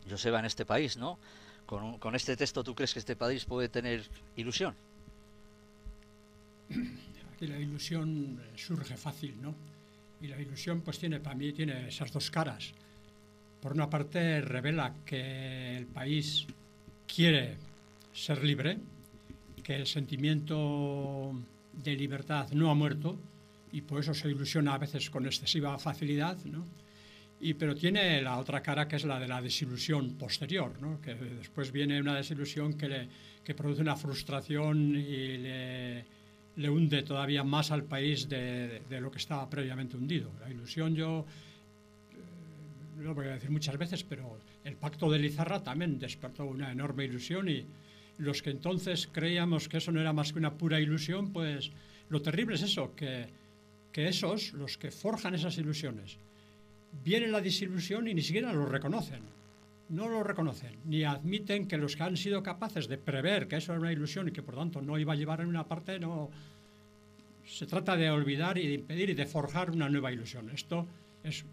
Joseba, en este país, ¿no? Con este texto, ¿tú crees que este país puede tener ilusión? Aquí la ilusión surge fácil, ¿no? Y la ilusión, pues para mí tiene esas dos caras. Por una parte, revela que el país quiere ser libre, que el sentimiento de libertad no ha muerto y por eso se ilusiona a veces con excesiva facilidad, ¿no? Pero tiene la otra cara, que es la de la desilusión posterior, ¿no? Que después viene una desilusión que produce una frustración y le hunde todavía más al país de lo que estaba previamente hundido. La ilusión, yo lo voy a decir muchas veces, pero el pacto de Lizarra también despertó una enorme ilusión, y los que entonces creíamos que eso no era más que una pura ilusión, pues lo terrible es eso, que esos, los que forjan esas ilusiones, viene la desilusión y ni siquiera lo reconocen. No lo reconocen, ni admiten que los que han sido capaces de prever que eso era una ilusión y que por tanto no iba a llevar en una parte, no. Se trata de olvidar y de impedir y de forjar una nueva ilusión. Esto es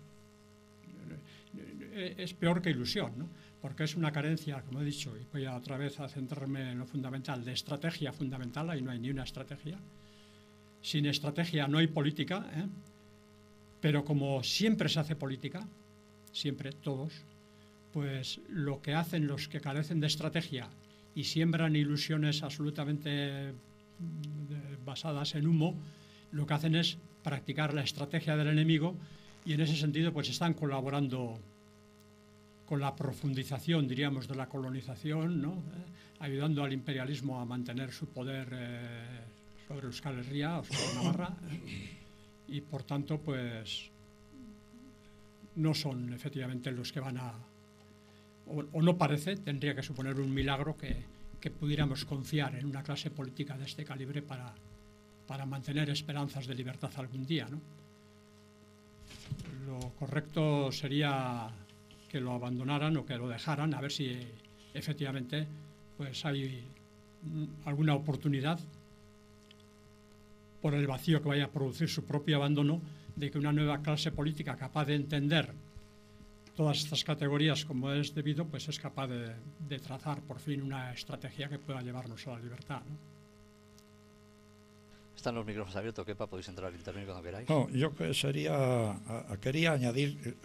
peor que ilusión, ¿no? Porque es una carencia, como he dicho, y voy otra vez a centrarme en lo fundamental, de estrategia fundamental. Ahí no hay ni una estrategia. Sin estrategia no hay política, ¿eh? Pero como siempre se hace política, siempre, todos, pues lo que hacen los que carecen de estrategia y siembran ilusiones absolutamente basadas en humo, lo que hacen es practicar la estrategia del enemigo, y en ese sentido pues están colaborando con la profundización, diríamos, de la colonización, ¿no? Ayudando al imperialismo a mantener su poder sobre Euskal Herria o sobre Navarra, y por tanto pues no son efectivamente los que van a, o no parece, tendría que suponer un milagro que pudiéramos confiar en una clase política de este calibre para mantener esperanzas de libertad algún día, ¿no? Lo correcto sería que lo abandonaran o que lo dejaran, a ver si efectivamente pues hay alguna oportunidad, por el vacío que vaya a producir su propio abandono, de que una nueva clase política capaz de entender todas estas categorías como es debido, pues es capaz de trazar por fin una estrategia que pueda llevarnos a la libertad, ¿no? Están los micrófonos abiertos, Kepa, podéis entrar al internet cuando queráis. No, yo quería añadir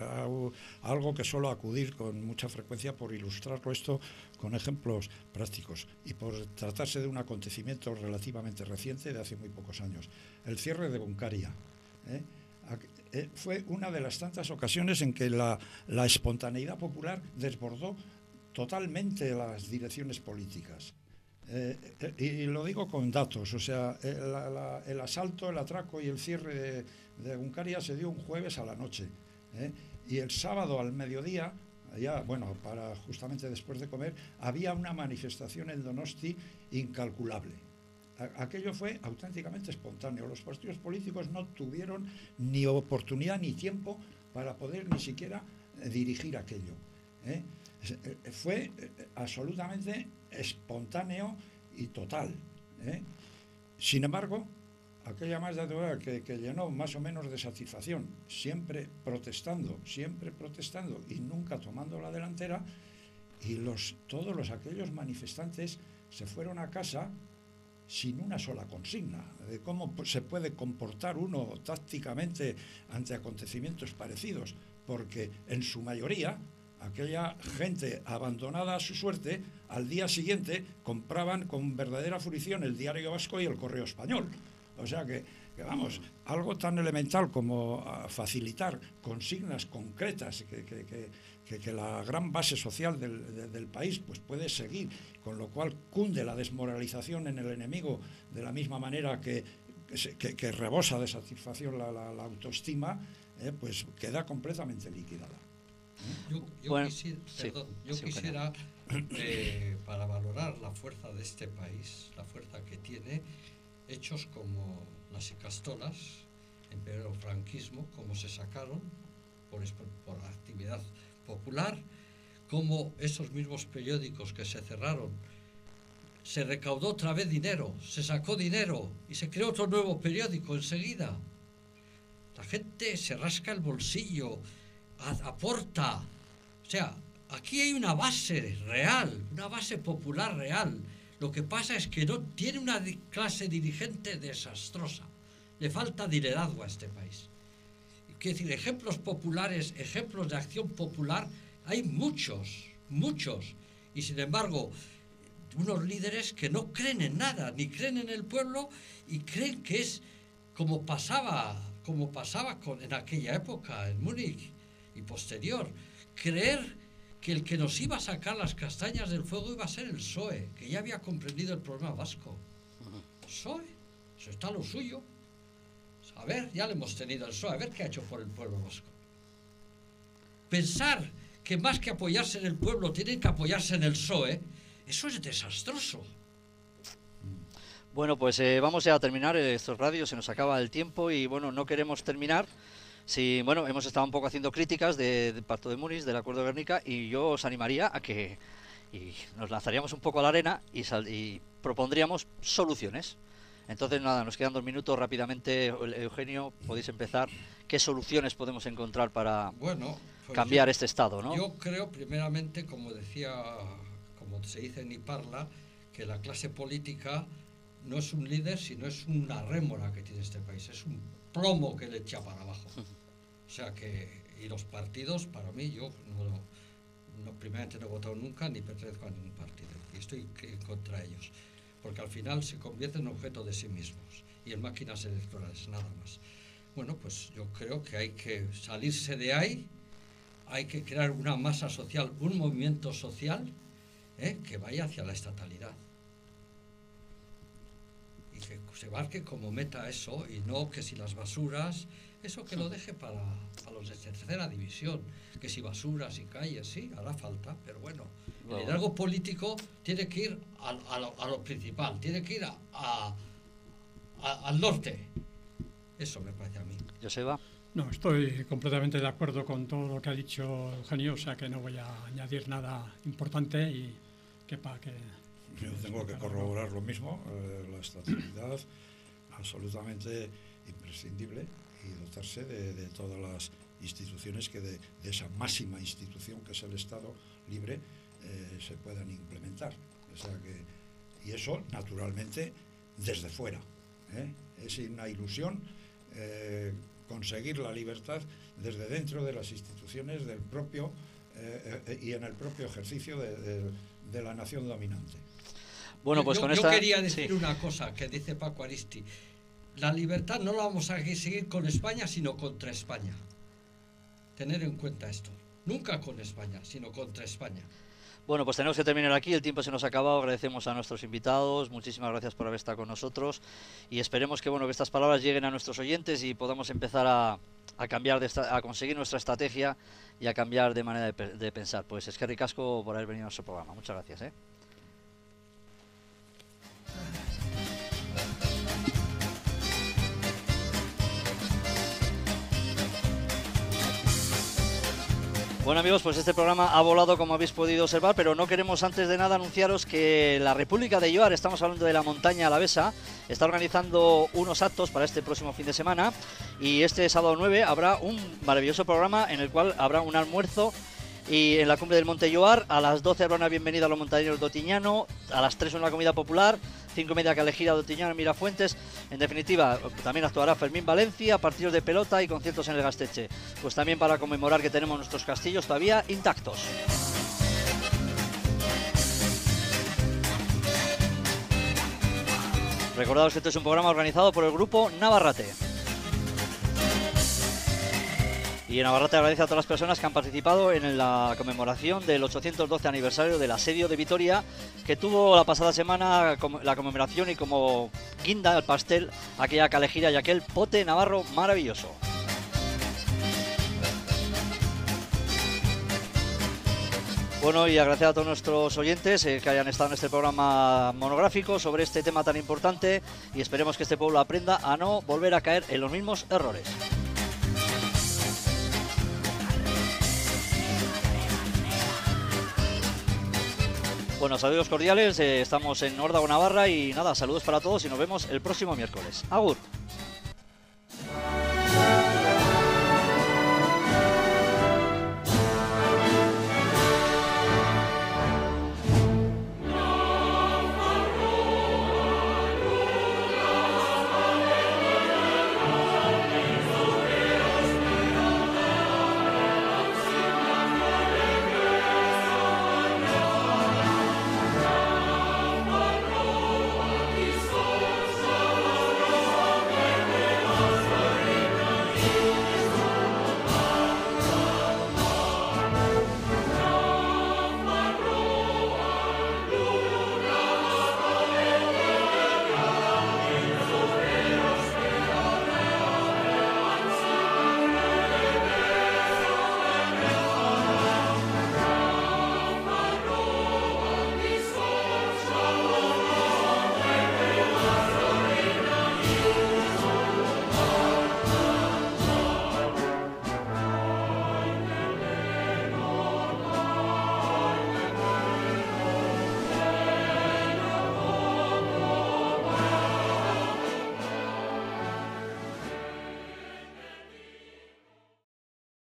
algo que suelo acudir con mucha frecuencia por ilustrarlo esto con ejemplos prácticos y por tratarse de un acontecimiento relativamente reciente, de hace muy pocos años. El cierre de Egunkaria, fue una de las tantas ocasiones en que la espontaneidad popular desbordó totalmente las direcciones políticas. Y lo digo con datos, o sea, el asalto, el atraco y el cierre de Egunkaria se dio un jueves a la noche, y el sábado al mediodía, ya, bueno, justamente después de comer, había una manifestación en Donosti incalculable. Aquello fue auténticamente espontáneo. Los partidos políticos no tuvieron ni oportunidad ni tiempo para poder ni siquiera dirigir aquello, Fue absolutamente espontáneo y total, Sin embargo, aquella masa de hora que llenó más o menos de satisfacción, siempre protestando y nunca tomando la delantera, y todos aquellos manifestantes se fueron a casa sin una sola consigna de cómo se puede comportar uno tácticamente ante acontecimientos parecidos, porque en su mayoría aquella gente abandonada a su suerte, al día siguiente compraban con verdadera fruición el Diario Vasco y el Correo Español. O sea que que vamos, algo tan elemental como facilitar consignas concretas que la gran base social del país pues puede seguir, con lo cual cunde la desmoralización en el enemigo de la misma manera que rebosa de satisfacción la autoestima, pues queda completamente liquidada. Yo quisiera para valorar la fuerza de este país, la fuerza que tiene, hechos como las icastolas en pleno franquismo, como se sacaron por actividad popular, como esos mismos periódicos que se cerraron, se recaudó otra vez dinero, se sacó dinero y se creó otro nuevo periódico enseguida. La gente se rasca el bolsillo, aporta. O sea, aquí hay una base real, una base popular real. Lo que pasa es que no tiene una clase dirigente desastrosa. Le falta liderazgo a este país. Quiero decir, ejemplos populares, ejemplos de acción popular, hay muchos, muchos. Y sin embargo, unos líderes que no creen en nada, ni creen en el pueblo y creen que es como pasaba en aquella época, en Múnich y posterior. Creer que el que nos iba a sacar las castañas del fuego iba a ser el PSOE, que ya había comprendido el problema vasco. PSOE, eso está lo suyo. A ver, ya le hemos tenido al PSOE, a ver qué ha hecho por el pueblo vasco. Pensar que más que apoyarse en el pueblo tienen que apoyarse en el PSOE, eso es desastroso. Bueno, pues vamos ya a terminar estos radios, se nos acaba el tiempo y bueno, no queremos terminar. Sí, bueno, hemos estado un poco haciendo críticas del Pacto de Múnich, del Acuerdo de Guernica, y yo os animaría a que nos lanzaríamos un poco a la arena y propondríamos soluciones. Entonces, nada, nos quedan 2 minutos rápidamente. Eugenio, podéis empezar. ¿Qué soluciones podemos encontrar para cambiar este estado, ¿no? Yo creo, primeramente, como se dice en Iparla, que la clase política no es un líder, sino es una rémora que tiene este país. Es un plomo que le echa para abajo. O sea que, y los partidos, para mí, yo primeramente no he votado nunca ni pertenezco a ningún partido. Y estoy contra ellos. Porque al final se convierten en objeto de sí mismos y en máquinas electorales, nada más. Bueno, pues yo creo que hay que salirse de ahí, hay que crear una masa social, un movimiento social que vaya hacia la estatalidad. Y que se marque como meta eso, y no que si las basuras, eso que lo deje para los de tercera división, que si basuras y calles, sí, hará falta, pero bueno. El liderazgo político tiene que ir a lo principal, tiene que ir al norte. Eso me parece a mí. Joseba. No, estoy completamente de acuerdo con todo lo que ha dicho Eugenio, o sea que no voy a añadir nada importante y que yo tengo que corroborar lo mismo, la estatalidad absolutamente imprescindible y dotarse de todas las instituciones que de esa máxima institución que es el Estado libre se puedan implementar. O sea y eso, naturalmente, desde fuera. Es una ilusión conseguir la libertad desde dentro de las instituciones del propio y en el propio ejercicio de la nación dominante. Bueno, pues yo quería decir una cosa que dice Paco Aristi. La libertad no la vamos a seguir con España, sino contra España. Tener en cuenta esto. Nunca con España, sino contra España. Bueno, pues tenemos que terminar aquí, el tiempo se nos ha acabado, agradecemos a nuestros invitados, muchísimas gracias por haber estado con nosotros y esperemos que estas palabras lleguen a nuestros oyentes y podamos empezar a cambiar, a conseguir nuestra estrategia y a cambiar de manera de pensar. Pues eskerrik asko por haber venido a nuestro programa, muchas gracias. Bueno amigos, pues este programa ha volado como habéis podido observar, pero no queremos antes de nada anunciaros que la República de Lloar, estamos hablando de la montaña alavesa, está organizando unos actos para este próximo fin de semana y este sábado 9 habrá un maravilloso programa en el cual habrá un almuerzo y en la cumbre del Monte Lloar, a las 12 habrá una bienvenida a los montañeros de Otiñano, a las 3 una comida popular, 5:30 Calejira de Otiñano y Mirafuentes. En definitiva, también actuará Fermín Valencia, partidos de pelota y conciertos en el Gasteche. Pues también para conmemorar que tenemos nuestros castillos todavía intactos. Recordaos que este es un programa organizado por el grupo Navarrate. Y en Navarrate agradece a todas las personas que han participado en la conmemoración del 812 aniversario del asedio de Vitoria, que tuvo la pasada semana la conmemoración y como guinda al pastel aquella calejira y aquel pote navarro maravilloso. Bueno, y agradecer a todos nuestros oyentes que hayan estado en este programa monográfico sobre este tema tan importante, y esperemos que este pueblo aprenda a no volver a caer en los mismos errores. Bueno, saludos cordiales, estamos en Órdago, Navarra, y nada, saludos para todos y nos vemos el próximo miércoles. Agur.